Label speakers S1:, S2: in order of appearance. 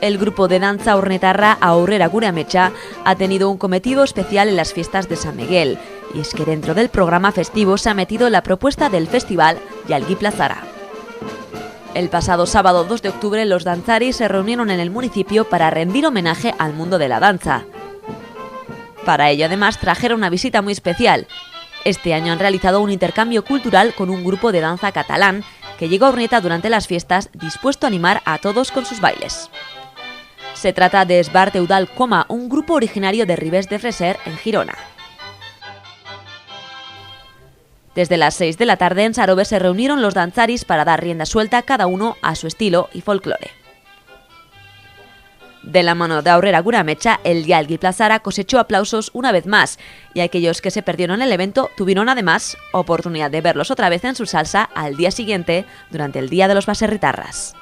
S1: El grupo de danza urnetarra Aurrera Gure Ametsa ha tenido un cometido especial en las fiestas de San Miguel, y es que dentro del programa festivo se ha metido la propuesta del festival Yalgi Plazara. El pasado sábado 2 de octubre los danzaris se reunieron en el municipio para rendir homenaje al mundo de la danza. Para ello además trajeron una visita muy especial. Este año han realizado un intercambio cultural con un grupo de danza catalán que llegó a Urnieta durante las fiestas dispuesto a animar a todos con sus bailes. Se trata de Esbart Eudal Coma, un grupo originario de Ribes de Freser, en Girona. Desde las 6 de la tarde en Sarobe se reunieron los danzaris para dar rienda suelta cada uno a su estilo y folclore. De la mano de Aurrera Gure Ametsa, el Yalgi Plazara cosechó aplausos una vez más, y aquellos que se perdieron el evento tuvieron además oportunidad de verlos otra vez en su salsa al día siguiente, durante el Día de los Baserritarras.